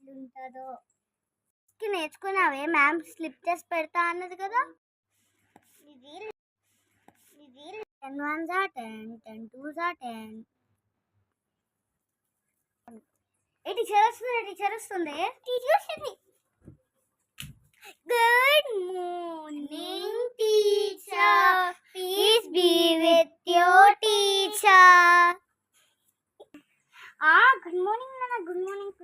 ఎట్లుంటుందో నేర్చుకున్నావే? Ma'am slip చేసి పెడతా అన్నది కదా. ఇది 10 1s are 10, 10 2s are 10. Teacher వస్తుంది. Good morning teacher, please be with your teacher. Good morning నాన్న, గుడ్ మార్నింగ్